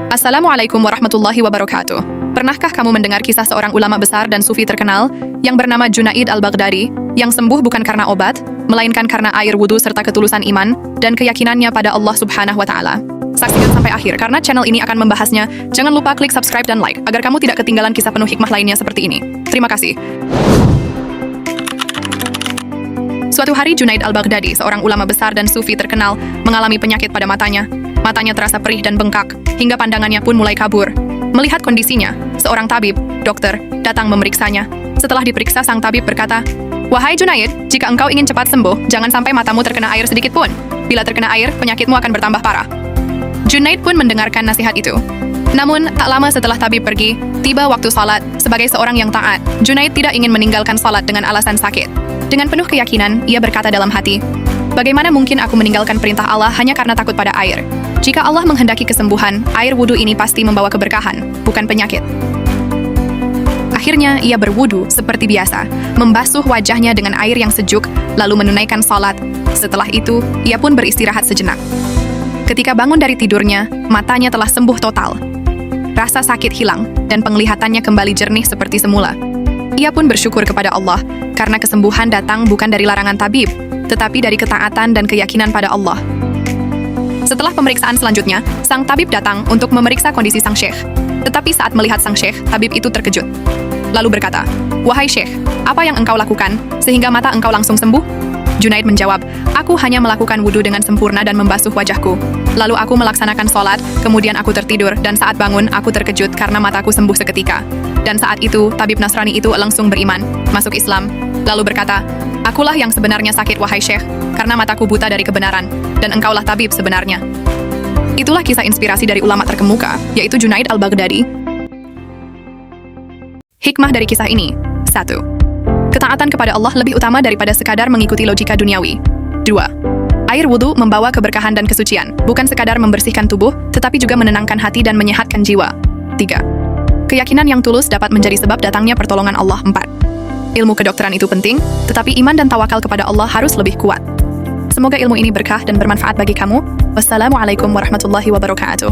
Assalamualaikum warahmatullahi wabarakatuh. Pernahkah kamu mendengar kisah seorang ulama besar dan sufi terkenal yang bernama Junaid al-Baghdadi yang sembuh bukan karena obat, melainkan karena air wudhu serta ketulusan iman dan keyakinannya pada Allah Subhanahu wa Ta'ala? Saksikan sampai akhir karena channel ini akan membahasnya. Jangan lupa klik subscribe dan like agar kamu tidak ketinggalan kisah penuh hikmah lainnya seperti ini. Terima kasih. Suatu hari Junaid al-Baghdadi, seorang ulama besar dan sufi terkenal, mengalami penyakit pada matanya. Matanya terasa perih dan bengkak, hingga pandangannya pun mulai kabur. Melihat kondisinya, seorang tabib, dokter, datang memeriksanya. Setelah diperiksa, sang tabib berkata, "Wahai Junaid, jika engkau ingin cepat sembuh, jangan sampai matamu terkena air sedikit pun. Bila terkena air, penyakitmu akan bertambah parah." Junaid pun mendengarkan nasihat itu. Namun, tak lama setelah tabib pergi, tiba waktu salat. Sebagai seorang yang taat, Junaid tidak ingin meninggalkan salat dengan alasan sakit. Dengan penuh keyakinan, ia berkata dalam hati, "Bagaimana mungkin aku meninggalkan perintah Allah hanya karena takut pada air? Jika Allah menghendaki kesembuhan, air wudhu ini pasti membawa keberkahan, bukan penyakit." Akhirnya, ia berwudhu seperti biasa, membasuh wajahnya dengan air yang sejuk, lalu menunaikan salat. Setelah itu, ia pun beristirahat sejenak. Ketika bangun dari tidurnya, matanya telah sembuh total. Rasa sakit hilang, dan penglihatannya kembali jernih seperti semula. Ia pun bersyukur kepada Allah, karena kesembuhan datang bukan dari larangan tabib, tetapi dari ketaatan dan keyakinan pada Allah. Setelah pemeriksaan selanjutnya, sang tabib datang untuk memeriksa kondisi sang syekh. Tetapi saat melihat sang syekh, tabib itu terkejut. Lalu berkata, "Wahai syekh, apa yang engkau lakukan sehingga mata engkau langsung sembuh?" Junaid menjawab, "Aku hanya melakukan wudhu dengan sempurna dan membasuh wajahku. Lalu aku melaksanakan sholat, kemudian aku tertidur, dan saat bangun aku terkejut karena mataku sembuh seketika." Dan saat itu, tabib Nasrani itu langsung beriman, masuk Islam, lalu berkata, "Akulah yang sebenarnya sakit, wahai syekh, karena mataku buta dari kebenaran, dan engkaulah tabib sebenarnya." Itulah kisah inspirasi dari ulama terkemuka, yaitu Junaid al-Baghdadi. Hikmah dari kisah ini: 1. Ketaatan kepada Allah lebih utama daripada sekadar mengikuti logika duniawi. 2. Air wudhu membawa keberkahan dan kesucian, bukan sekadar membersihkan tubuh, tetapi juga menenangkan hati dan menyehatkan jiwa. 3. Keyakinan yang tulus dapat menjadi sebab datangnya pertolongan Allah. 4. Ilmu kedokteran itu penting, tetapi iman dan tawakal kepada Allah harus lebih kuat. Semoga ilmu ini berkah dan bermanfaat bagi kamu. Wassalamualaikum warahmatullahi wabarakatuh.